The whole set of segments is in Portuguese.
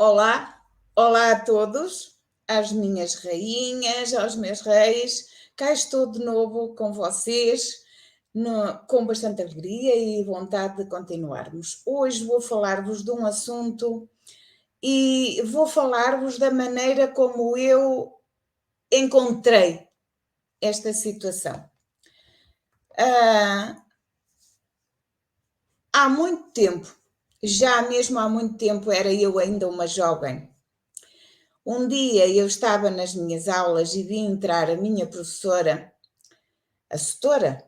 Olá, olá a todos, às minhas rainhas, aos meus reis. Cá estou de novo com vocês, com bastante alegria e vontade de continuarmos. Hoje vou falar-vos de um assunto e vou falar-vos da maneira como eu encontrei esta situação. Há muito tempo, já mesmo há muito tempo, era eu ainda uma jovem. Um dia eu estava nas minhas aulas e vi entrar a minha professora, a setora,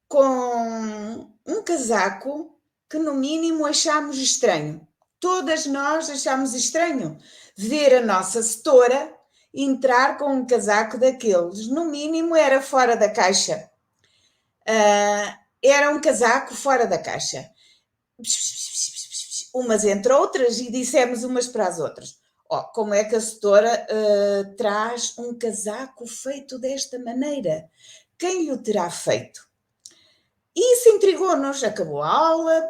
com um casaco que no mínimo achámos estranho. Todas nós achámos estranho ver a nossa setora entrar com um casaco daqueles. No mínimo era fora da caixa. Era um casaco fora da caixa. Umas entre outras e dissemos umas para as outras. Como é que a setora traz um casaco feito desta maneira? Quem lhe terá feito? E isso intrigou-nos. Acabou a aula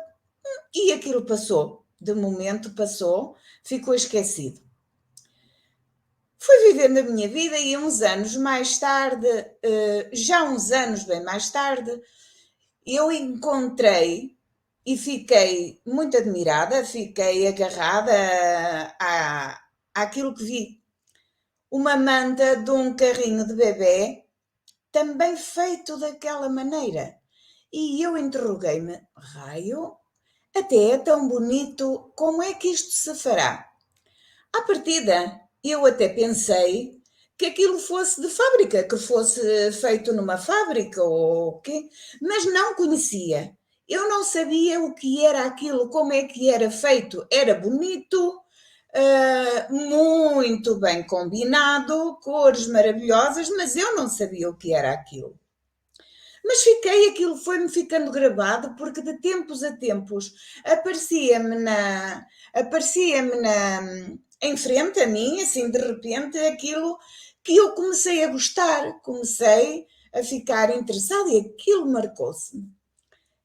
e aquilo passou. De momento passou, ficou esquecido. Fui vivendo a minha vida e uns anos mais tarde, já uns anos bem mais tarde, eu encontrei e fiquei muito admirada, fiquei agarrada àquilo que vi. Uma manta de um carrinho de bebê, também feito daquela maneira. E eu interroguei-me, raio, até é tão bonito, como é que isto se fará? À partida, eu até pensei que aquilo fosse de fábrica, que fosse feito numa fábrica ou o quê, mas não conhecia. Eu não sabia o que era aquilo, como é que era feito. Era bonito, muito bem combinado, cores maravilhosas, mas eu não sabia o que era aquilo. Mas aquilo foi-me ficando gravado, porque de tempos a tempos aparecia-me em frente a mim, assim, de repente, aquilo que eu comecei a gostar, comecei a ficar interessada e aquilo marcou-se.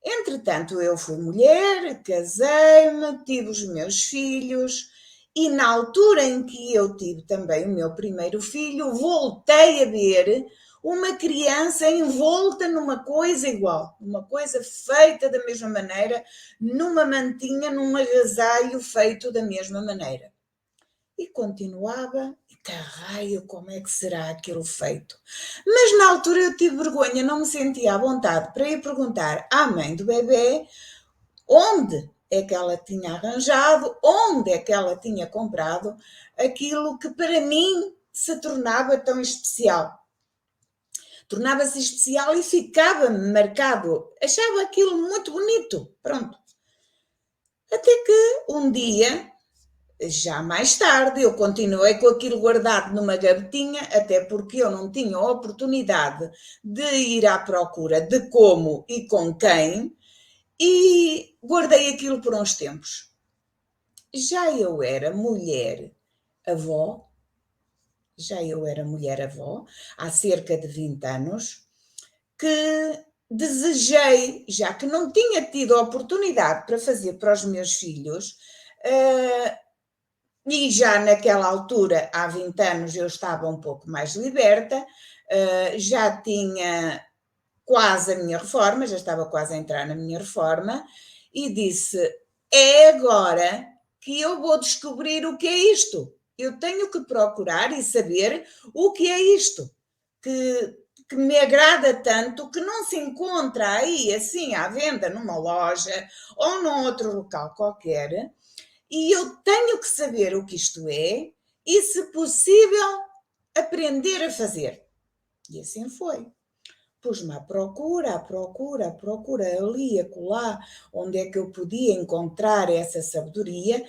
Entretanto, eu fui mulher, casei-me, tive os meus filhos e na altura em que eu tive também o meu primeiro filho, voltei a ver uma criança envolta numa coisa igual, uma coisa feita da mesma maneira, numa mantinha, num agasalho feito da mesma maneira. E continuava, e caralho, como é que será aquilo feito? Mas na altura eu tive vergonha, não me sentia à vontade para ir perguntar à mãe do bebê onde é que ela tinha arranjado, onde é que ela tinha comprado aquilo que para mim se tornava tão especial. Tornava-se especial e ficava-me marcado. Achava aquilo muito bonito. Pronto. Até que um dia, já mais tarde, eu continuei com aquilo guardado numa gavetinha, até porque eu não tinha a oportunidade de ir à procura de como e com quem, e guardei aquilo por uns tempos. Já eu era mulher avó, há cerca de 20 anos, que desejei, já que não tinha tido a oportunidade para fazer para os meus filhos, e já naquela altura, há 20 anos, eu estava um pouco mais liberta, já tinha quase a minha reforma, já estava quase a entrar na minha reforma, e disse, é agora que eu vou descobrir o que é isto. Eu tenho que procurar e saber o que é isto, que me agrada tanto, que não se encontra aí assim à venda numa loja ou num outro local qualquer, e eu tenho que saber o que isto é e, se possível, aprender a fazer. E assim foi. Pus-me à procura, ali, acolá, onde é que eu podia encontrar essa sabedoria.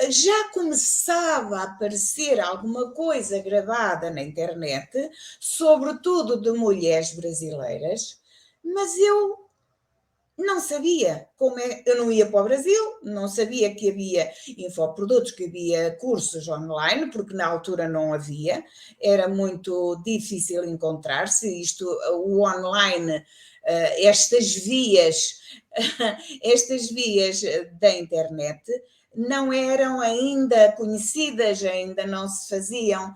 Já começava a aparecer alguma coisa gravada na internet, sobretudo de mulheres brasileiras, mas eu não sabia como é. Eu não ia para o Brasil, não sabia que havia infoprodutos, que havia cursos online, porque na altura não havia, era muito difícil encontrar-se. O online estas vias, estas vias da internet não eram ainda conhecidas, ainda não se faziam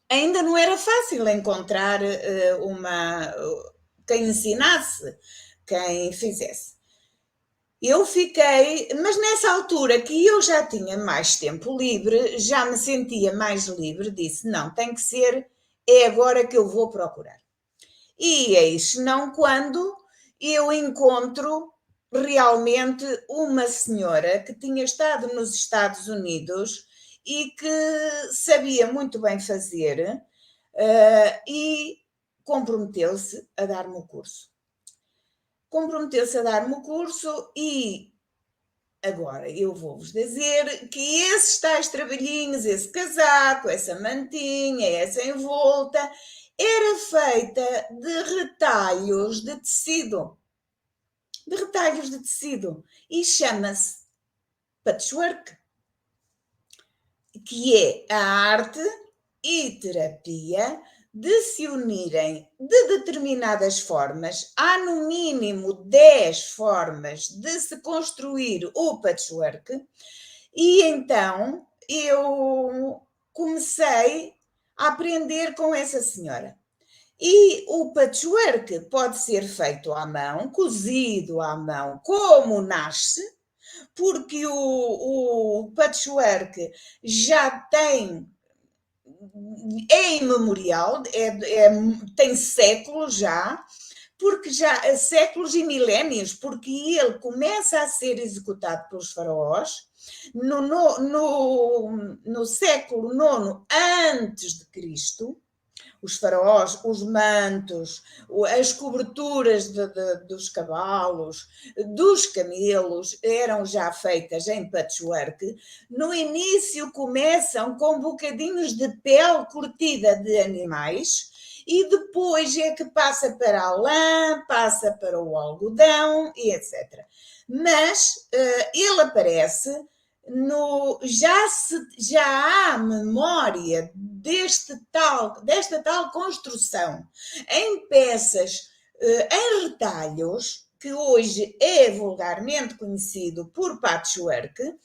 ainda não era fácil encontrar quem ensinasse, quem fizesse. Eu fiquei, mas nessa altura que eu já tinha mais tempo livre, já me sentia mais livre, disse, não, tem que ser, é agora que eu vou procurar. E eis não quando eu encontro realmente uma senhora que tinha estado nos Estados Unidos e que sabia muito bem fazer e comprometeu-se a dar-me o curso. Comprometeu-se a dar-me o curso e agora eu vou-vos dizer que esses tais trabalhinhos, esse casaco, essa mantinha, essa envolta, era feita de retalhos de tecido. De retalhos de tecido. E chama-se patchwork, que é a arte e terapia de se unirem de determinadas formas, há no mínimo 10 formas de se construir o patchwork, e então eu comecei a aprender com essa senhora. E o patchwork pode ser feito à mão, cozido à mão, como nasce, porque o patchwork já é imemorial, tem séculos já, porque já séculos e milénios, porque ele começa a ser executado pelos faraós no século IX antes de Cristo. Os faraós, os mantos, as coberturas dos cavalos, dos camelos, eram já feitas em patchwork. No início começam com bocadinhos de pele curtida de animais e depois é que passa para a lã, passa para o algodão e etc. Mas ele aparece já há memória desta tal construção em peças, em retalhos, que hoje é vulgarmente conhecido por patchwork,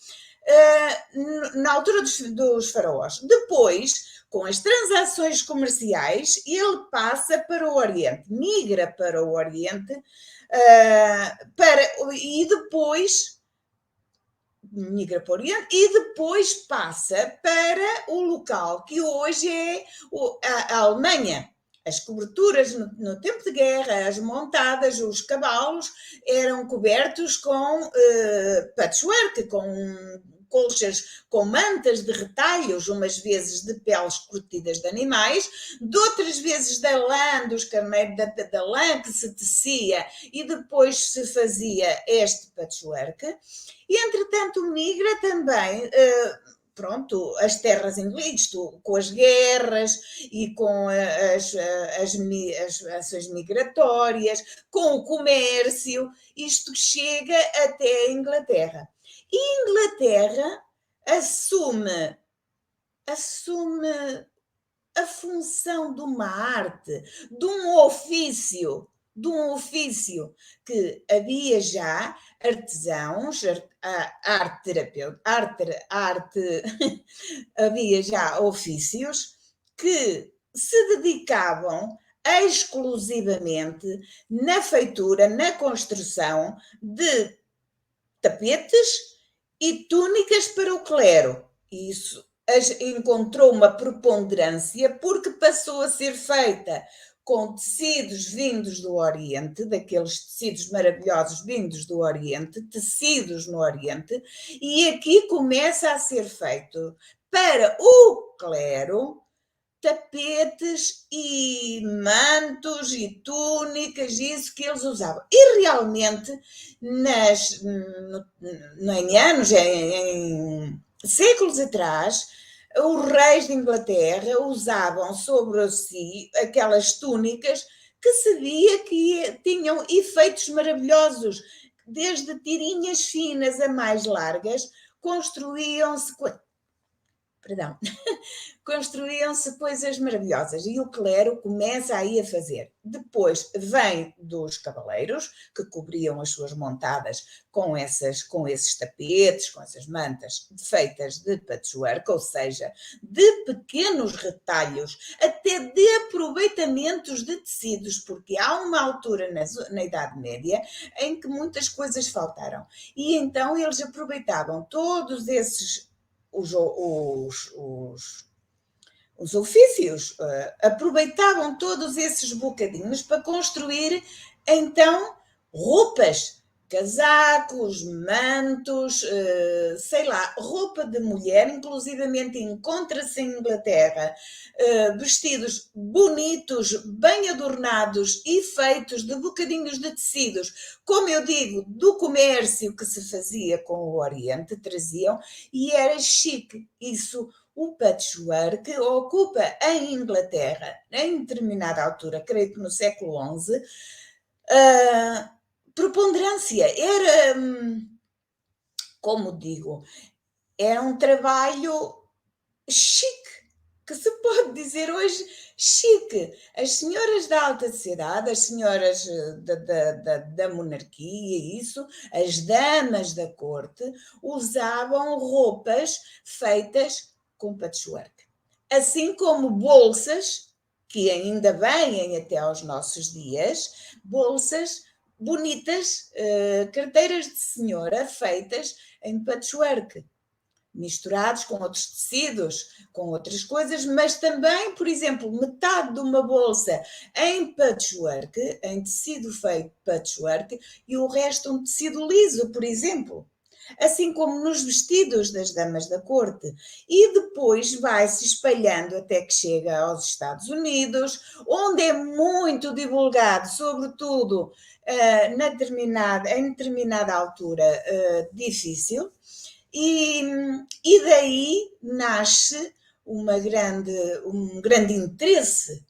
na altura dos faraós. Depois, com as transações comerciais, ele passa para o Oriente, migra para o Oriente, e depois migra para o Oriente e depois passa para o local que hoje é a Alemanha. As coberturas no tempo de guerra, as montadas, os cavalos eram cobertos com patchwork, com colchas com mantas de retalhos, umas vezes de peles curtidas de animais, de outras vezes da lã, dos carneiros da lã que se tecia e depois se fazia este patchwork. E, entretanto, migra também, pronto, as terras ingleses, com as guerras e com as ações migratórias, com o comércio, isto chega até a Inglaterra. E a Inglaterra assume a função de uma arte, de um ofício que havia já artesãos, havia já ofícios que se dedicavam exclusivamente na feitura, na construção de tapetes e túnicas para o clero. Isso encontrou uma preponderância porque passou a ser feita com tecidos vindos do Oriente, daqueles tecidos maravilhosos vindos do Oriente, tecidos no Oriente, e aqui começa a ser feito para o clero tapetes e mantos e túnicas, isso que eles usavam. E realmente, em séculos atrás, os reis de Inglaterra usavam sobre si aquelas túnicas que se via que tinham efeitos maravilhosos, desde tirinhas finas a mais largas, construíam-se Perdão, construíam-se coisas maravilhosas e o clero começa aí a fazer. Depois vem dos cavaleiros, que cobriam as suas montadas com esses tapetes, com essas mantas feitas de patchwork, ou seja, de pequenos retalhos, até de aproveitamentos de tecidos, porque há uma altura na Idade Média em que muitas coisas faltaram. E então eles aproveitavam todos esses os ofícios, aproveitavam todos esses bocadinhos para construir então roupas, casacos, mantos, sei lá, roupa de mulher, inclusivamente encontra-se em Inglaterra vestidos bonitos, bem adornados e feitos de bocadinhos de tecidos, como eu digo, do comércio que se fazia com o Oriente, traziam, e era chique. Isso, o patchwork ocupa em Inglaterra, em determinada altura, creio que no século XI, preponderância. Era, como digo, era um trabalho chique, que se pode dizer hoje chique. As senhoras da alta sociedade, as senhoras da monarquia, isso, as damas da corte, usavam roupas feitas com patchwork. Assim como bolsas, que ainda vêm até aos nossos dias, bolsas bonitas, carteiras de senhora feitas em patchwork, misturados com outros tecidos, com outras coisas, mas também, por exemplo, metade de uma bolsa em patchwork, em tecido feito patchwork, e o resto um tecido liso, por exemplo. Assim como nos vestidos das damas da corte. E depois vai-se espalhando até que chega aos Estados Unidos, onde é muito divulgado, sobretudo em determinada altura difícil, e daí nasce um grande interesse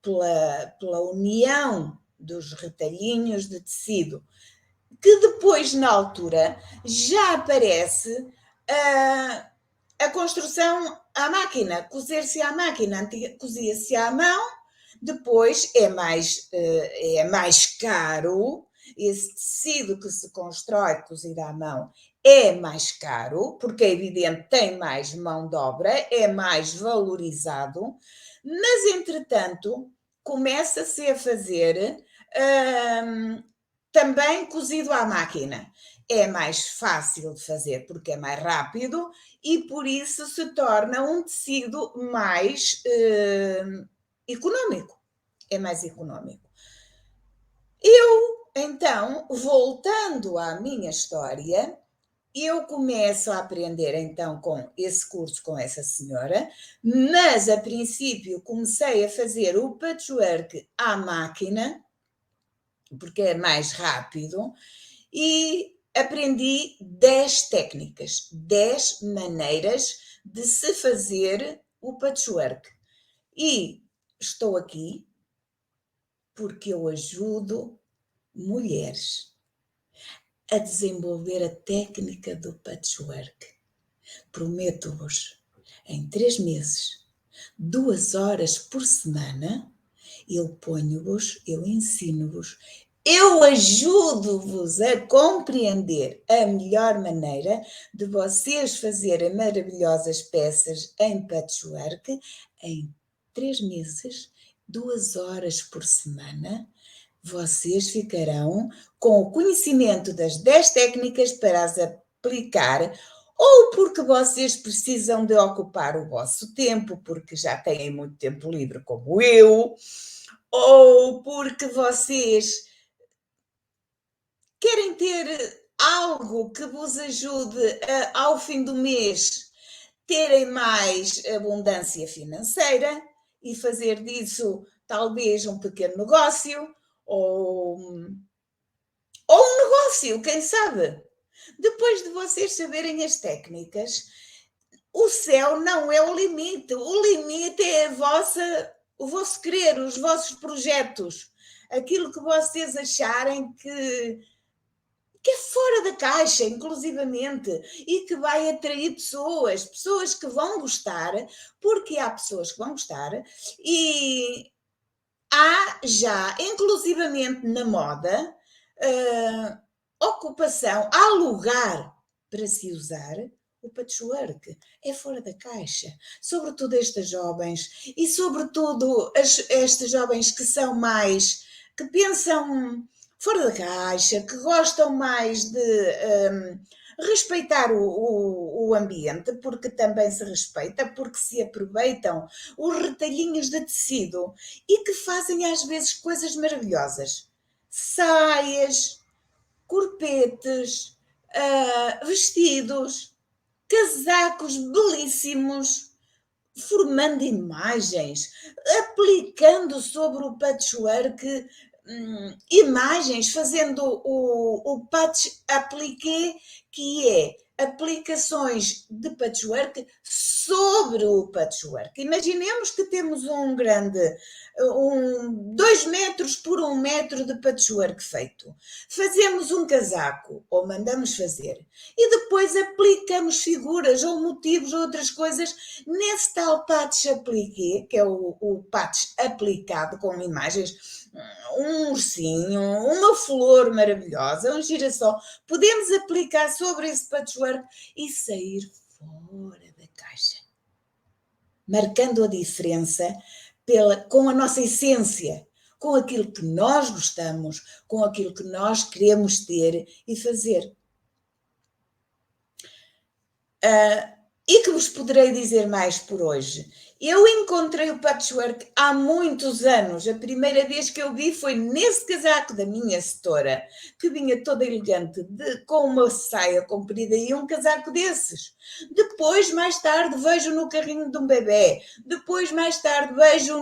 pela união dos retalhinhos de tecido, que depois, na altura, já aparece a construção à máquina, cozer-se à máquina, cozia-se à mão, depois é mais caro, esse tecido que se constrói cozido à mão é mais caro, porque é evidente, tem mais mão de obra, é mais valorizado, mas entretanto começa-se a fazer também cozido à máquina. É mais fácil de fazer porque é mais rápido e por isso se torna um tecido mais económico. É mais económico. Eu, então, voltando à minha história, eu começo a aprender então com esse curso com essa senhora, mas a princípio comecei a fazer o patchwork à máquina, porque é mais rápido, e aprendi 10 técnicas, 10 maneiras de se fazer o patchwork. E estou aqui porque eu ajudo mulheres a desenvolver a técnica do patchwork. Prometo-vos, em 3 meses, 2 horas por semana, eu ensino-vos, eu ajudo-vos a compreender a melhor maneira de vocês fazerem maravilhosas peças em patchwork em 3 meses, 2 horas por semana. Vocês ficarão com o conhecimento das 10 técnicas para as aplicar, ou porque vocês precisam de ocupar o vosso tempo, porque já têm muito tempo livre, como eu, ou porque vocês querem ter algo que vos ajude ao fim do mês terem mais abundância financeira e fazer disso talvez um pequeno negócio ou um negócio, quem sabe? Depois de vocês saberem as técnicas, o céu não é o limite. O limite é o vosso querer, os vossos projetos. Aquilo que vocês acharem que que é fora da caixa, inclusivamente, e que vai atrair pessoas que vão gostar, porque há pessoas que vão gostar, e há já, inclusivamente na moda, ocupação, há lugar para se usar o patchwork. É fora da caixa. Sobretudo estas jovens, e sobretudo estas jovens que são mais, que pensam fora da caixa, que gostam mais de respeitar o ambiente, porque também se respeita, porque se aproveitam os retalhinhos de tecido e que fazem às vezes coisas maravilhosas. Saias, corpetes, vestidos, casacos belíssimos, formando imagens, aplicando sobre o patchwork imagens, fazendo o patch appliqué, que é aplicações de patchwork sobre o patchwork. Imaginemos que temos 2 metros por 1 metro de patchwork feito. Fazemos um casaco, ou mandamos fazer, e depois aplicamos figuras ou motivos ou outras coisas nesse tal patch appliqué, que é o patch aplicado com imagens, um ursinho, uma flor maravilhosa, um girassol. Podemos aplicar sobre esse patchwork e sair fora da caixa, marcando a diferença com a nossa essência, com aquilo que nós gostamos, com aquilo que nós queremos ter e fazer. E que vos poderei dizer mais por hoje? Eu encontrei o patchwork há muitos anos. A primeira vez que eu vi foi nesse casaco da minha setora, que vinha toda elegante, com uma saia comprida e um casaco desses. Depois, mais tarde, vejo no carrinho de um bebê. Depois, mais tarde, vejo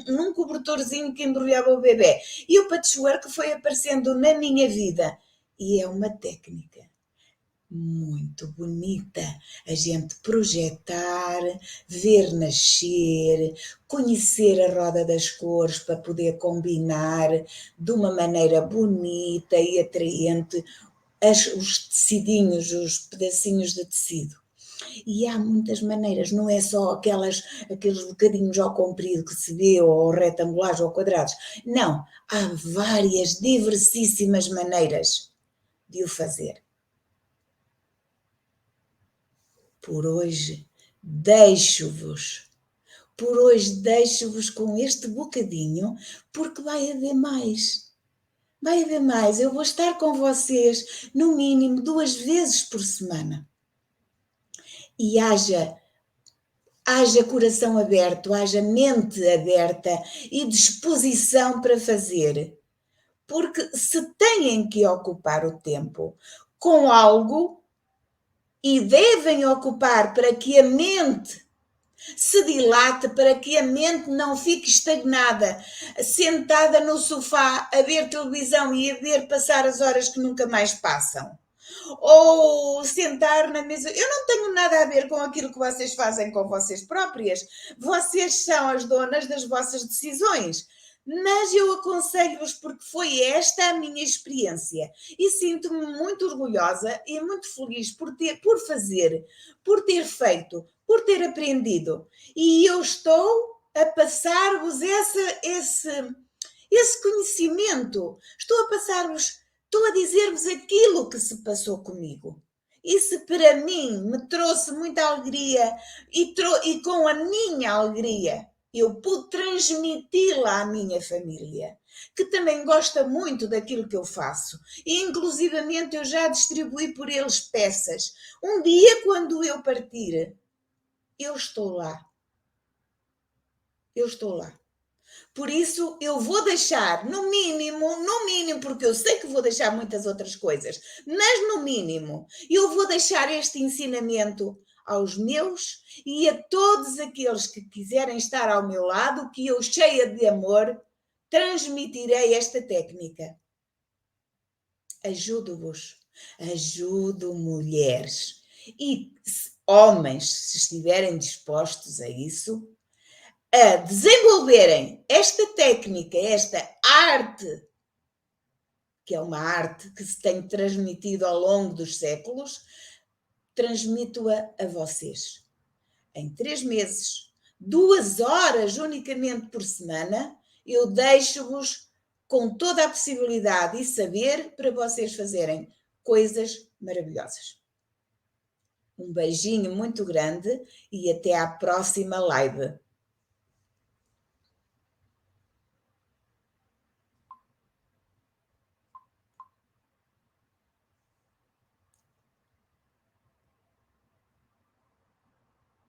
num cobertorzinho que embrulhava o bebê. E o patchwork foi aparecendo na minha vida. E é uma técnica muito bonita, a gente projetar, ver nascer, conhecer a roda das cores para poder combinar de uma maneira bonita e atraente os tecidinhos, os pedacinhos de tecido. E há muitas maneiras, não é só aqueles bocadinhos ao comprido que se vê, ou retangulares ou quadrados. Não, há várias, diversíssimas maneiras de o fazer. Por hoje deixo-vos com este bocadinho, porque vai haver mais. Vai haver mais. Eu vou estar com vocês no mínimo 2 vezes por semana. E haja coração aberto, haja mente aberta e disposição para fazer. Porque se têm que ocupar o tempo com algo, e devem ocupar para que a mente se dilate, para que a mente não fique estagnada, sentada no sofá a ver televisão e a ver passar as horas que nunca mais passam. Ou sentar na mesa. Eu não tenho nada a ver com aquilo que vocês fazem com vocês próprias. Vocês são as donas das vossas decisões. Mas eu aconselho-vos, porque foi esta a minha experiência, e sinto-me muito orgulhosa e muito feliz por fazer, por ter feito, por ter aprendido. E eu estou a passar-vos esse conhecimento. Estou a dizer-vos aquilo que se passou comigo. Isso para mim me trouxe muita alegria, e com a minha alegria eu pude transmiti-la à minha família, que também gosta muito daquilo que eu faço. E inclusivamente eu já distribuí por eles peças. Um dia, quando eu partir, eu estou lá. Eu estou lá. Por isso, eu vou deixar, no mínimo, porque eu sei que vou deixar muitas outras coisas, mas no mínimo, eu vou deixar este ensinamento aos meus e a todos aqueles que quiserem estar ao meu lado, que eu, cheia de amor, transmitirei esta técnica. Ajudo-vos, ajudo mulheres e homens, se estiverem dispostos a isso, a desenvolverem esta técnica, esta arte que é uma arte que se tem transmitido ao longo dos séculos, transmito-a a vocês. Em 3 meses, 2 horas unicamente por semana, eu deixo-vos com toda a possibilidade e saber para vocês fazerem coisas maravilhosas. Um beijinho muito grande e até à próxima live.